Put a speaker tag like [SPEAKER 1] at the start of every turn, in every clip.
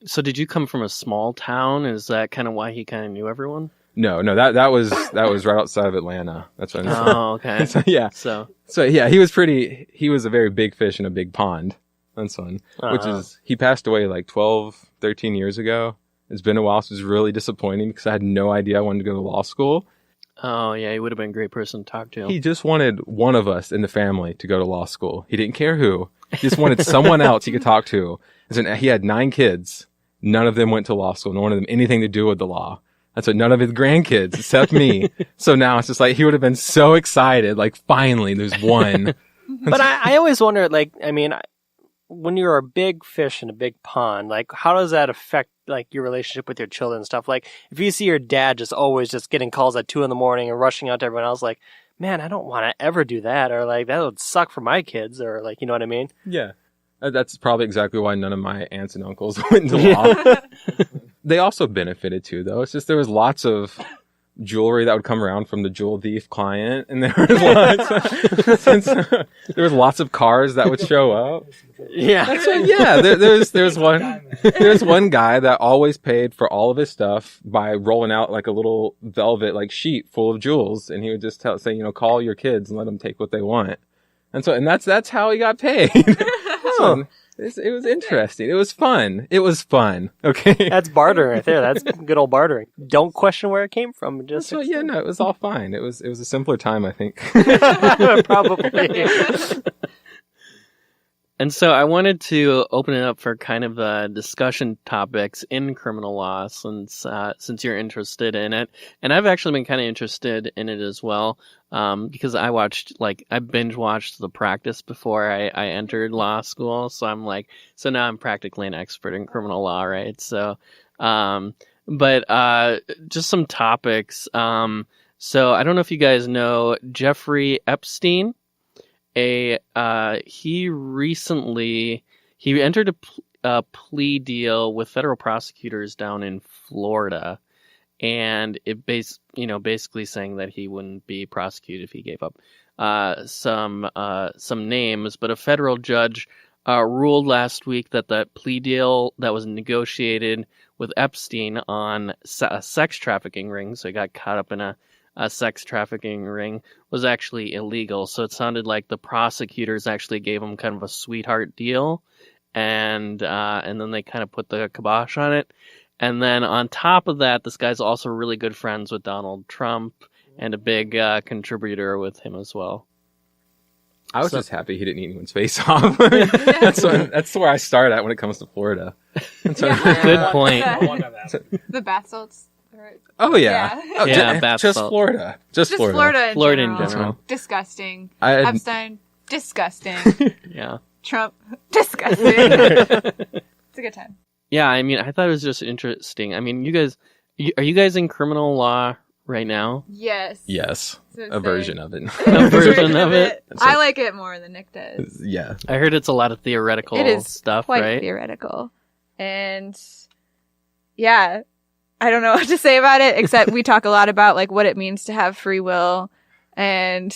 [SPEAKER 1] So did you come from a small town? Is that kind of why he kind of knew everyone?
[SPEAKER 2] No, that was right outside of Atlanta. That's what I'm saying.
[SPEAKER 1] Oh, okay.
[SPEAKER 2] So yeah.
[SPEAKER 1] So
[SPEAKER 2] yeah, he was a very big fish in a big pond. That's one. Which is, he passed away like 12, 13 years ago. It's been a while, so it was really disappointing because I had no idea I wanted to go to law school.
[SPEAKER 1] Oh, yeah, he would have been a great person to talk to.
[SPEAKER 2] He just wanted one of us in the family to go to law school. He didn't care who. He just wanted someone else he could talk to. He had 9 kids. None of them went to law school. None of them anything to do with the law. That's what none of his grandkids except me. So now it's just like he would have been so excited. Like finally, there's one.
[SPEAKER 3] But I always wonder, like, I mean, when you're a big fish in a big pond, like, how does that affect like your relationship with your children and stuff? Like, if you see your dad just always just getting calls at 2 a.m. and rushing out to everyone else, like, man, I don't want to ever do that, or like that would suck for my kids, or like, you know what I mean?
[SPEAKER 2] Yeah, that's probably exactly why none of my aunts and uncles went into law. They also benefited too, though. It's just there was lots of jewelry that would come around from the jewel thief client, and there was lots of cars that would show up.
[SPEAKER 3] Yeah,
[SPEAKER 2] there's one guy that always paid for all of his stuff by rolling out like a little velvet like sheet full of jewels, and he would just say, call your kids and let them take what they want, and that's how he got paid. So, it was interesting. It was fun. Okay.
[SPEAKER 3] That's bartering right there. That's good old bartering. Don't question where it came from.
[SPEAKER 2] It was all fine. It was a simpler time, I think.
[SPEAKER 3] Probably.
[SPEAKER 1] And so I wanted to open it up for kind of discussion topics in criminal law since you're interested in it. And I've actually been kind of interested in it as well because I binge watched The Practice before I entered law school. So now I'm practically an expert in criminal law, right? So, just some topics. So I don't know if you guys know Jeffrey Epstein. He recently entered a plea deal with federal prosecutors down in Florida, and it basically saying that he wouldn't be prosecuted if he gave up some names. But a federal judge ruled last week that that plea deal that was negotiated with Epstein on a sex trafficking ring, so he got caught up in a sex trafficking ring, was actually illegal. So it sounded like the prosecutors actually gave him kind of a sweetheart deal, and then they kind of put the kibosh on it. And then on top of that, this guy's also really good friends with Donald Trump and a big contributor with him as well.
[SPEAKER 2] I was just happy he didn't eat anyone's face off. That's where I start at when it comes to Florida.
[SPEAKER 1] Good point.
[SPEAKER 4] The bath salts.
[SPEAKER 2] Oh yeah. Oh,
[SPEAKER 1] bath
[SPEAKER 2] just
[SPEAKER 1] salt.
[SPEAKER 2] Florida. Just Florida.
[SPEAKER 4] Florida
[SPEAKER 1] in general.
[SPEAKER 4] Disgusting.
[SPEAKER 2] Epstein.
[SPEAKER 4] Disgusting.
[SPEAKER 1] Yeah.
[SPEAKER 4] Trump. Disgusting. It's a good time.
[SPEAKER 1] Yeah, I mean, I thought it was just interesting. I mean, are you guys in criminal law right now?
[SPEAKER 4] Yes.
[SPEAKER 2] Yes. A version of it.
[SPEAKER 1] A version of it?
[SPEAKER 4] I like it more than Nick does.
[SPEAKER 2] Yeah.
[SPEAKER 1] I heard it's a lot of theoretical stuff,
[SPEAKER 4] quite
[SPEAKER 1] right?
[SPEAKER 4] Theoretical. And yeah, I don't know what to say about it, except we talk a lot about like what it means to have free will, and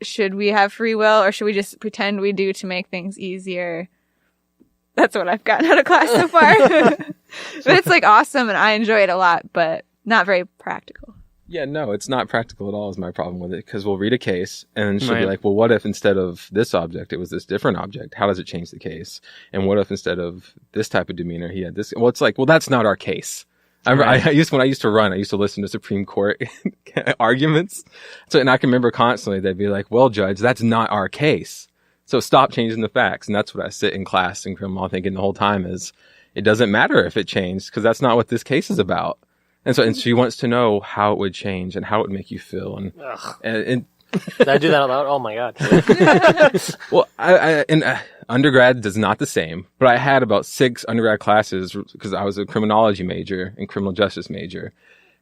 [SPEAKER 4] should we have free will or should we just pretend we do to make things easier? That's what I've gotten out of class so far. But it's like awesome and I enjoy it a lot, but not very practical.
[SPEAKER 2] Yeah, no, it's not practical at all is my problem with it, because we'll read a case and she'll be like, well, what if instead of this object, it was this different object? How does it change the case? And what if instead of this type of demeanor, he had this? Well, it's like, well, that's not our case. When I used to run, I used to listen to Supreme Court arguments. And I can remember constantly, they'd be like, well, judge, that's not our case. So stop changing the facts. And that's what I sit in class in criminal law thinking the whole time is, it doesn't matter if it changed, because that's not what this case is about. And she wants to know how it would change and how it would make you feel. And
[SPEAKER 3] Did I do that out loud? Oh my God.
[SPEAKER 2] Well, I undergrad is not the same, but I had about 6 undergrad classes because I was a criminology major and criminal justice major.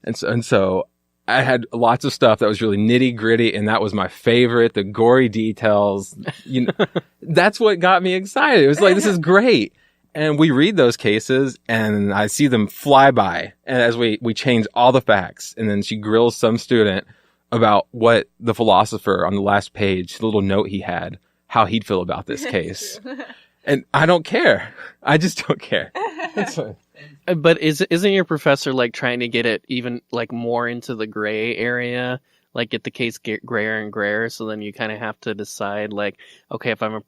[SPEAKER 2] And so I had lots of stuff that was really nitty gritty, and that was my favorite, the gory details. That's what got me excited. It was like, this is great. And we read those cases and I see them fly by. And as we change all the facts, and then she grills some student about what the philosopher on the last page, the little note he had, how he'd feel about this case. And I don't care. I just don't care. That's fine.
[SPEAKER 1] But isn't your professor like trying to get it even like more into the gray area? Like get the case grayer and grayer, so then you kind of have to decide like, okay, if I'm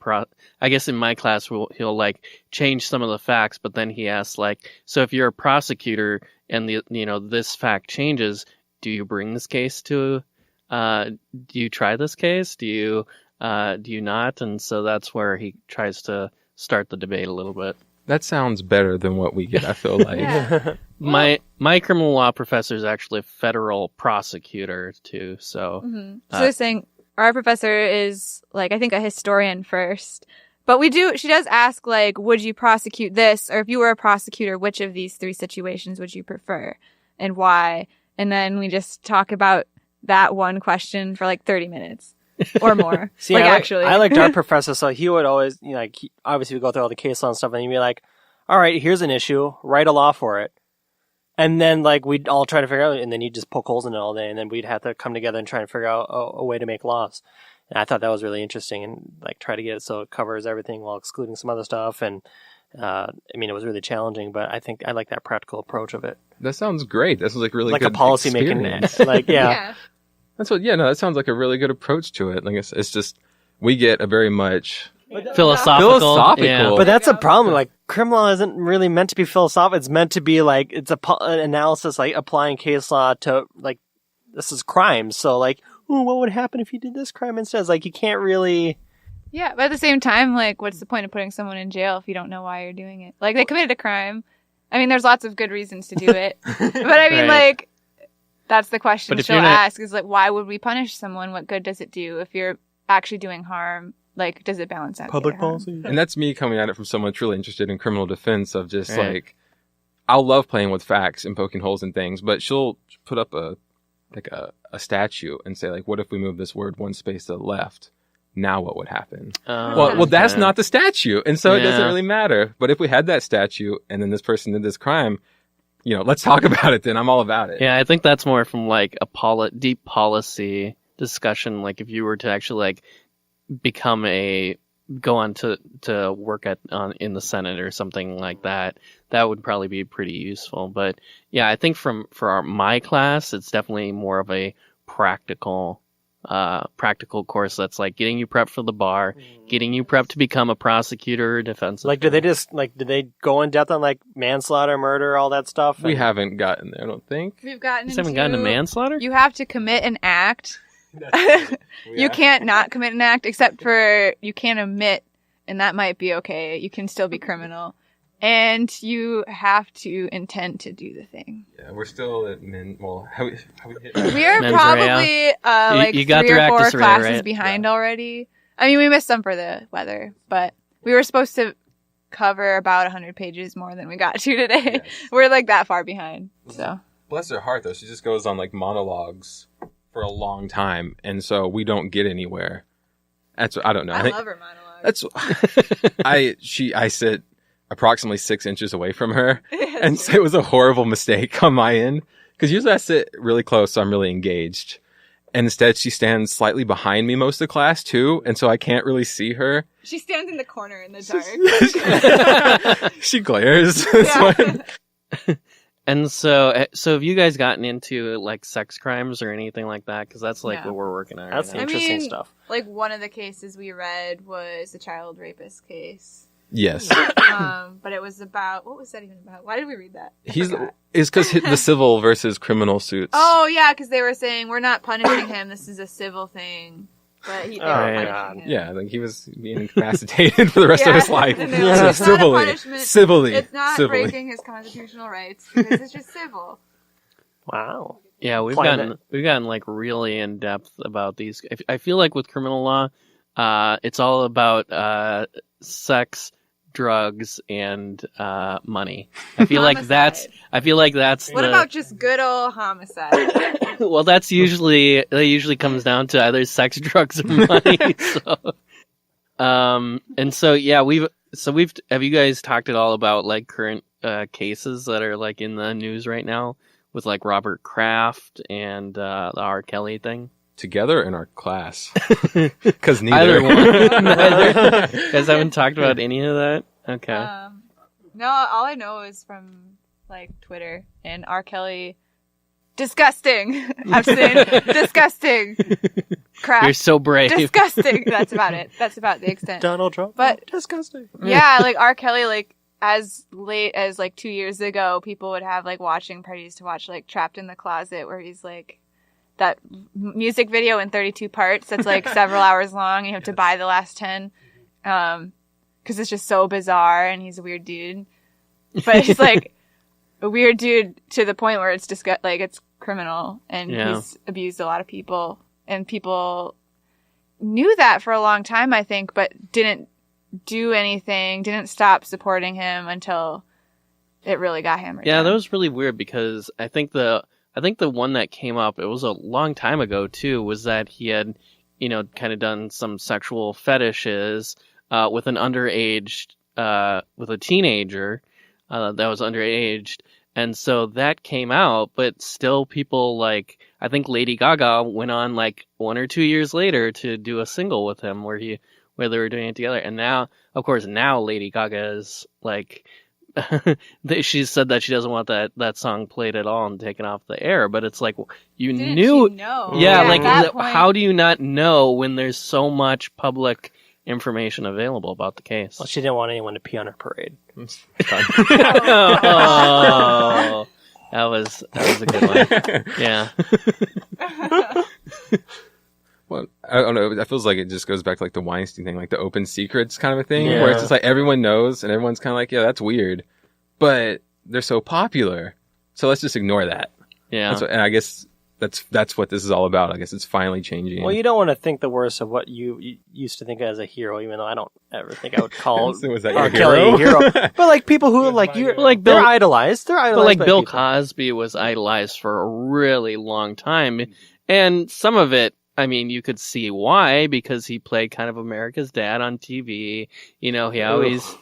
[SPEAKER 1] I guess in my class he'll like change some of the facts, but then he asks like, so if you're a prosecutor and this fact changes, do you bring this case to, do you try this case? Do you not? And so that's where he tries to start the debate a little bit.
[SPEAKER 2] That sounds better than what we get, I feel like.
[SPEAKER 4] Yeah.
[SPEAKER 1] My criminal law professor is actually a federal prosecutor too, so.
[SPEAKER 4] Mm-hmm. So they're saying our professor is like, I think a historian first, but she does ask like, would you prosecute this? Or if you were a prosecutor, which of these 3 situations would you prefer and why? And then we just talk about that one question for like 30 minutes. Or more.
[SPEAKER 3] See,
[SPEAKER 4] like,
[SPEAKER 3] I liked our professor, so he would always, obviously we go through all the case law and stuff, and he'd be like, all right, here's an issue, write a law for it. And then, like, we'd all try to figure out, and then he'd just poke holes in it all day, and then we'd have to come together and try and figure out a way to make laws. And I thought that was really interesting, and, like, try to get it so it covers everything while excluding some other stuff, and, it was really challenging, but I think I like that practical approach of it.
[SPEAKER 2] That sounds great. That sounds like really
[SPEAKER 3] like
[SPEAKER 2] good
[SPEAKER 3] a policy making,
[SPEAKER 4] Yeah.
[SPEAKER 2] That's that sounds like a really good approach to it. Like it's just, we get a very much
[SPEAKER 1] philosophical. Yeah.
[SPEAKER 3] But that's a problem. Like, criminal law isn't really meant to be philosophical. It's meant to be like, it's an analysis, like applying case law to, like, this is crime. So like, ooh, what would happen if you did this crime instead? It's like, you can't really.
[SPEAKER 4] Yeah, but at the same time, like, what's the point of putting someone in jail if you don't know why you're doing it? Like, they committed a crime. I mean, there's lots of good reasons to do it. But I mean, like, that's the question she'll ask is like, why would we punish someone? What good does it do if you're actually doing harm? Like, does it balance out
[SPEAKER 3] public policy?
[SPEAKER 2] And that's me coming at it from someone truly interested in criminal defense of just like, I'll love playing with facts and poking holes in things, but she'll put up a statue and say like, what if we move this word 1 space to the left? Now what would happen? Well, that's not the statute, and so it doesn't really matter. But if we had that statute and then this person did this crime, let's talk about it then. I'm all about it.
[SPEAKER 1] Yeah, I think that's more from like a deep policy discussion. Like if you were to actually like go on to work in the Senate or something like that, that would probably be pretty useful. But yeah, I think for my class, it's definitely more of a practical course that's like getting you prepped for the bar, getting you prepped to become a prosecutor or defense.
[SPEAKER 3] Like, do they go in depth on like manslaughter, murder, all that stuff?
[SPEAKER 2] We haven't gotten there, I don't think.
[SPEAKER 4] We've gotten
[SPEAKER 1] haven't gotten to manslaughter?
[SPEAKER 4] You have to commit an act. You can't not commit an act, except for you can't omit, and that might be okay. You can still be criminal. And you have to intend to do the thing.
[SPEAKER 2] Yeah, we're still at how we hit?
[SPEAKER 4] We are probably like you got 3 or 4 classes behind already. I mean, we missed some for the weather, but we were supposed to cover about 100 pages more than we got to today. Yes. We're like that far behind. So
[SPEAKER 2] bless her heart, though, she just goes on like monologues for a long time, and so we don't get anywhere. That's I don't know.
[SPEAKER 4] I love her monologues.
[SPEAKER 2] I sit approximately 6 inches away from her, and so it was a horrible mistake on my end, because usually I sit really close, so I'm really engaged, and instead she stands slightly behind me most of the class too, and so I can't really see her.
[SPEAKER 4] She stands in the corner in the
[SPEAKER 2] dark. She glares.
[SPEAKER 4] Yeah.
[SPEAKER 1] And so have you guys gotten into like sex crimes or anything like that? Because that's like what we're working on.
[SPEAKER 3] That's
[SPEAKER 1] right now.
[SPEAKER 3] interesting stuff.
[SPEAKER 4] Like one of the cases we read was the child rapist case.
[SPEAKER 2] Yes.
[SPEAKER 4] But it was about, what was that even about? Why did we read that?
[SPEAKER 2] It's because the civil versus criminal suits.
[SPEAKER 4] Oh yeah, because they were saying we're not punishing him. This is a civil thing. But they were punishing him.
[SPEAKER 2] Yeah, like he was being incapacitated for the rest of his life.
[SPEAKER 4] So
[SPEAKER 2] civilly.
[SPEAKER 4] It's not breaking his constitutional rights because it's just civil.
[SPEAKER 3] Wow.
[SPEAKER 1] Yeah, we've gotten like really in depth about these. I feel like with criminal law, it's all about sex, drugs, and money. I feel like that's.
[SPEAKER 4] What about just good old homicide?
[SPEAKER 1] Well, that usually comes down to either sex, drugs, or money. And so yeah, have you guys talked at all about like current cases that are like in the news right now with like Robert Kraft and the R. Kelly thing?
[SPEAKER 2] together in our class? Because
[SPEAKER 1] Either
[SPEAKER 2] neither.
[SPEAKER 1] one. Neither. You guys haven't talked about any of that? Okay.
[SPEAKER 4] No, all I know is from like Twitter and R. Kelly. Disgusting. I'm saying disgusting. Crap.
[SPEAKER 1] You're so brave.
[SPEAKER 4] Disgusting. That's about it. That's about the extent.
[SPEAKER 3] Donald Trump.
[SPEAKER 4] But
[SPEAKER 3] disgusting.
[SPEAKER 4] yeah, like R. Kelly, like as late as like 2 years ago, people would have like watching parties to watch like Trapped in the Closet, where he's like that music video in 32 parts that's like several hours long. And you have to buy the last 10 because it's just so bizarre, and he's a weird dude. But he's like a weird dude to the point where it's like it's criminal, and he's abused a lot of people, and people knew that for a long time, I think, but didn't do anything, didn't stop supporting him until it really got hammered.
[SPEAKER 1] Yeah,
[SPEAKER 4] down.
[SPEAKER 1] that was really weird because I think the one that came up, it was a long time ago too, was that he had, kind of done some sexual fetishes with an underage, with a teenager that was underaged. And so that came out, but still people like, I think Lady Gaga went on like 1 or 2 years later to do a single with him where they were doing it together. And now, of course, Lady Gaga is like, she said that she doesn't want that song played at all and taken off the air. But it's like,
[SPEAKER 4] Didn't you know?
[SPEAKER 1] Yeah, like
[SPEAKER 4] at that point,
[SPEAKER 1] how do you not know when there's so much public information available about the case?
[SPEAKER 3] Well, she didn't want anyone to pee on her parade.
[SPEAKER 1] Oh, that was a good one. Yeah.
[SPEAKER 2] Well, I don't know. It feels like it just goes back to like the Weinstein thing, like the open secrets kind of a thing,
[SPEAKER 3] Yeah.
[SPEAKER 2] where it's just like everyone knows and everyone's kind of like, yeah, that's weird, but they're so popular, so let's just ignore that.
[SPEAKER 1] Yeah.
[SPEAKER 2] And I guess that's what this is all about. I guess it's finally changing.
[SPEAKER 3] Well, you don't want to think the worst of what you used to think as a hero, even though I don't ever think I would call
[SPEAKER 2] So was that
[SPEAKER 3] R.
[SPEAKER 2] your
[SPEAKER 3] Kelly a
[SPEAKER 2] hero?
[SPEAKER 3] hero. But like people who like you,
[SPEAKER 1] Like
[SPEAKER 3] they're
[SPEAKER 1] Bill-
[SPEAKER 3] idolized. They're idolized.
[SPEAKER 1] But like
[SPEAKER 3] by
[SPEAKER 1] Bill
[SPEAKER 3] people.
[SPEAKER 1] Cosby was idolized for a really long time. And some of it, I mean, you could see why, because he played kind of America's dad on TV. He always,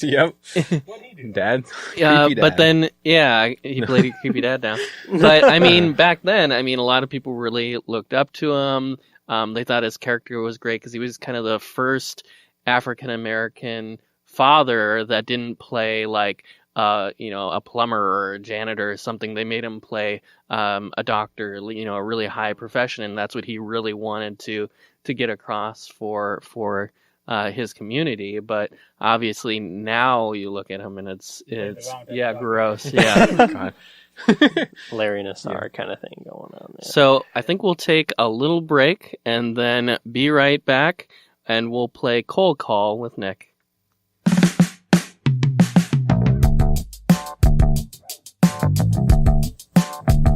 [SPEAKER 2] Yep. Dad.
[SPEAKER 1] yeah,
[SPEAKER 2] Creepy
[SPEAKER 1] but
[SPEAKER 2] dad.
[SPEAKER 1] then, he played a creepy dad now. But I mean, back then, a lot of people really looked up to him. They thought his character was great because he was kind of the first African-American father that didn't play like, a plumber or a janitor or something. They made him play a doctor, a really high profession, and that's what he really wanted to get across for his community. But obviously now you look at him and it's gross. Yeah.
[SPEAKER 2] God.
[SPEAKER 3] Larry Nassar kind of thing going on there.
[SPEAKER 1] So I think we'll take a little break and then be right back, and we'll play Cold Call with Nick.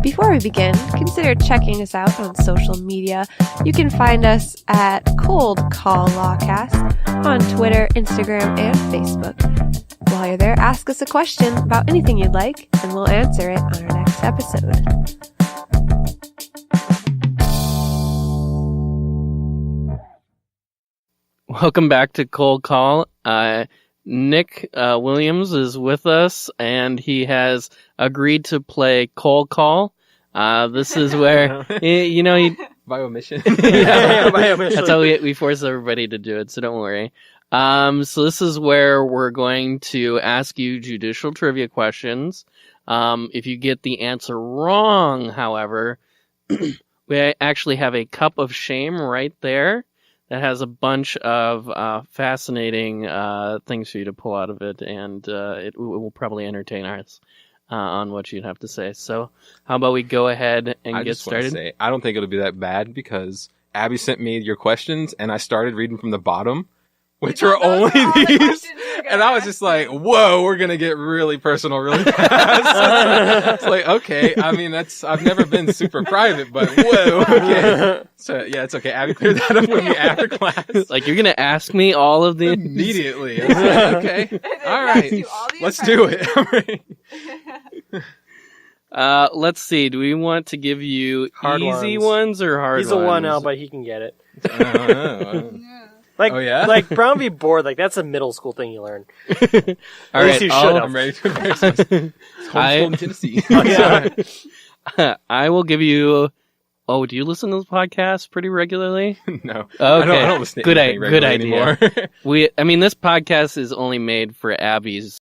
[SPEAKER 5] Before we begin, consider checking us out on social media. You can find us at Cold Call Lawcast on Twitter, Instagram, and Facebook. While you're there, ask us a question about anything you'd like, and we'll answer it on our next episode.
[SPEAKER 1] Welcome back to Cold Call. Nick Williams is with us, and he has agreed to play Cold Call. This is where, he
[SPEAKER 2] By omission.
[SPEAKER 1] That's how we force everybody to do it, so don't worry. So this is where we're going to ask you judicial trivia questions. If you get the answer wrong, however, we actually have a cup of shame right there that has a bunch of fascinating things for you to pull out of it, and it will probably entertain us on what you'd have to say. So how about we go ahead and get started?
[SPEAKER 2] I don't think it'll be that bad because Abby sent me your questions, and I started reading from the bottom, which were only these. And I was just like, whoa, we're going to get really personal really fast. It's like, okay. I mean, I've never been super private, but whoa. Okay. So yeah, it's okay. Abby cleared that up with me after class.
[SPEAKER 1] Like, you're going to ask me all of the...
[SPEAKER 2] Immediately. I was like, okay. All right. Let's do it.
[SPEAKER 1] Let's see. Do we want to give you
[SPEAKER 3] Hard
[SPEAKER 1] easy ones or hard ones?
[SPEAKER 3] He's a 1 now, but he can get it.
[SPEAKER 2] I don't know.
[SPEAKER 3] Like,
[SPEAKER 2] Oh, yeah?
[SPEAKER 3] like Brown v. Board, like that's a middle school thing you learn.
[SPEAKER 1] All
[SPEAKER 3] At least
[SPEAKER 1] right,
[SPEAKER 3] you should
[SPEAKER 1] I'll-
[SPEAKER 3] have.
[SPEAKER 2] I'm ready to embarrass myself. It's homeschooled in Tennessee.
[SPEAKER 3] Yeah.
[SPEAKER 1] I will give you Oh, do you listen to this podcast pretty regularly?
[SPEAKER 2] No.
[SPEAKER 1] Okay.
[SPEAKER 2] I don't listen to
[SPEAKER 1] Good
[SPEAKER 2] anything
[SPEAKER 1] idea.
[SPEAKER 2] regularly anymore.
[SPEAKER 1] This podcast is only made for Abby's